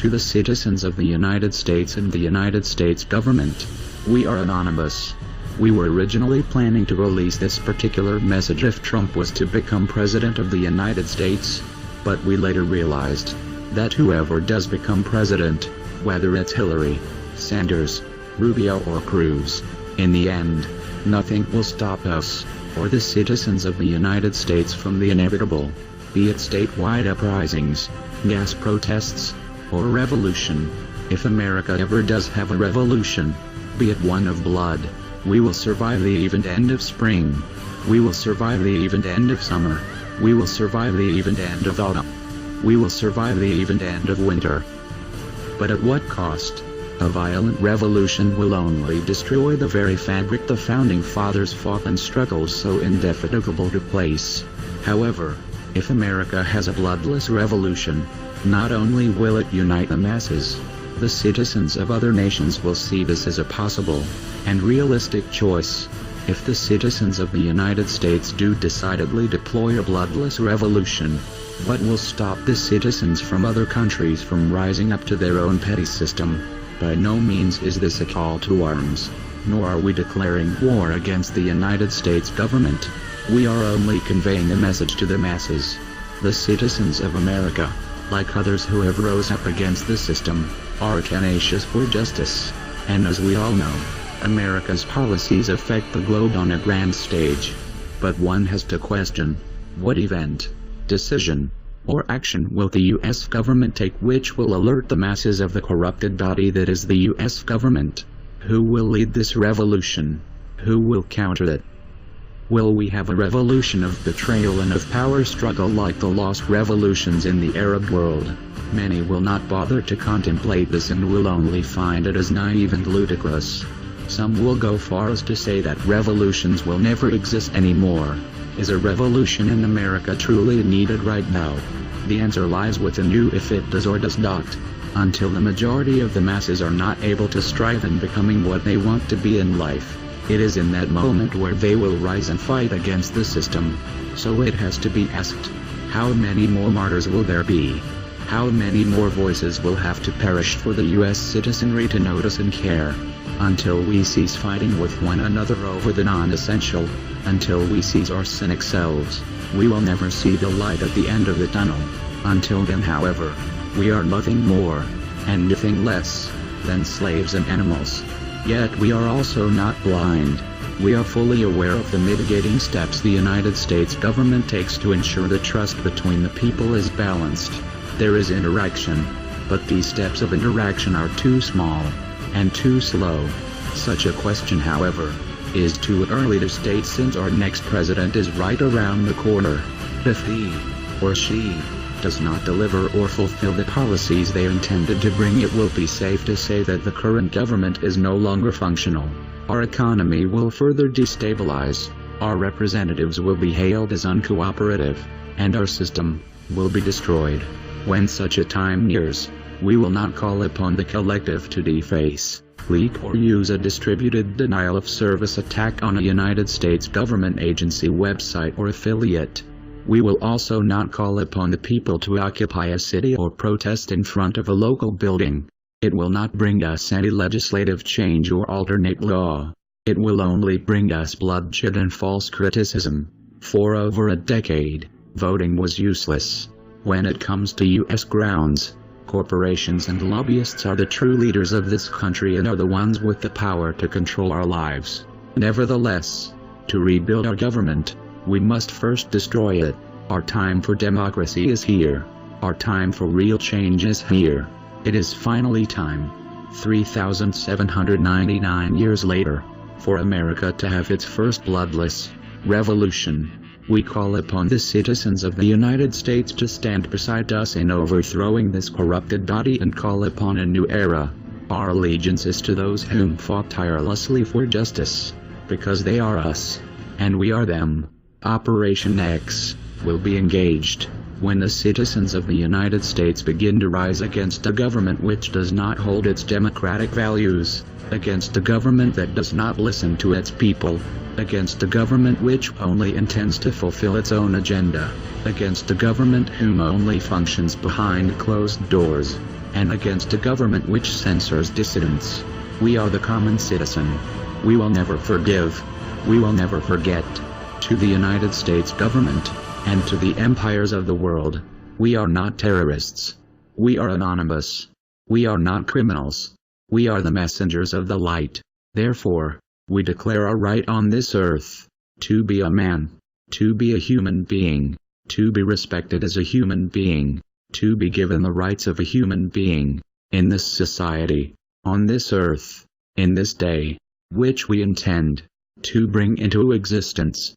to the citizens of the United States and the United States government. We are anonymous. We were originally planning to release this particular message if Trump was to become president of the United States, but we later realized that whoever does become president, whether it's Hillary, Sanders, Rubio or Cruz, in the end, nothing will stop us, or the citizens of the United States from the inevitable, be it statewide uprisings, gas protests, or revolution. If America ever does have a revolution, be it one of blood, we will survive the even end of spring. We will survive the even end of summer. We will survive the even end of autumn. We will survive the even end of winter. But at what cost? A violent revolution will only destroy the very fabric the Founding Fathers fought and struggled so indefatigable to place. However, if America has a bloodless revolution, not only will it unite the masses, the citizens of other nations will see this as a possible and realistic choice. If the citizens of the United States do decidedly deploy a bloodless revolution, what will stop the citizens from other countries from rising up to their own petty system? By no means is this a call to arms, nor are we declaring war against the United States government. We are only conveying a message to the masses. The citizens of America, like others who have rose up against the system, are tenacious for justice. And as we all know, America's policies affect the globe on a grand stage. But one has to question, what event, decision, or action will the U.S. government take which will alert the masses of the corrupted body that is the U.S. government? Who will lead this revolution? Who will counter it? Will we have a revolution of betrayal and of power struggle like the lost revolutions in the Arab world? Many will not bother to contemplate this and will only find it as naive and ludicrous. Some will go far as to say that revolutions will never exist anymore. Is a revolution in America truly needed right now? The answer lies within you if it does or does not. Until the majority of the masses are not able to strive in becoming what they want to be in life, it is in that moment where they will rise and fight against the system. So it has to be asked, how many more martyrs will there be? How many more voices will have to perish for the U.S. citizenry to notice and care? Until we cease fighting with one another over the non-essential, until we cease our cynic selves, we will never see the light at the end of the tunnel. Until then, however, we are nothing more, and nothing less, than slaves and animals. Yet we are also not blind. We are fully aware of the mitigating steps the United States government takes to ensure the trust between the people is balanced. There is interaction, but these steps of interaction are too small and too slow. Such a question, however, is too early to state since our next president is right around the corner. If he or she does not deliver or fulfill the policies they intended to bring, it will be safe to say that the current government is no longer functional. Our economy will further destabilize, our representatives will be hailed as uncooperative, and our system will be destroyed. When such a time nears, we will not call upon the collective to deface, leak or use a distributed denial of service attack on a United States government agency website or affiliate. We will also not call upon the people to occupy a city or protest in front of a local building. It will not bring us any legislative change or alternate law. It will only bring us bloodshed and false criticism. For over a decade, voting was useless. When it comes to U.S. grounds, corporations and lobbyists are the true leaders of this country and are the ones with the power to control our lives. Nevertheless, to rebuild our government, we must first destroy it. Our time for democracy is here. Our time for real change is here. It is finally time, 3,799 years later, for America to have its first bloodless revolution. We call upon the citizens of the United States to stand beside us in overthrowing this corrupted body and call upon a new era. Our allegiance is to those whom fought tirelessly for justice, because they are us, and we are them. Operation X will be engaged when the citizens of the United States begin to rise against a government which does not hold its democratic values, against a government that does not listen to its people, against a government which only intends to fulfill its own agenda, against a government whom only functions behind closed doors. and against a government which censors dissidents. We are the common citizen. We will never forgive. We will never forget. To the United States government, and to the empires of the world, we are not terrorists. We are anonymous. We are not criminals. We are the messengers of the light. Therefore, we declare our right on this earth, to be a man, to be a human being, to be respected as a human being, to be given the rights of a human being, in this society, on this earth, in this day, which we intend to bring into existence.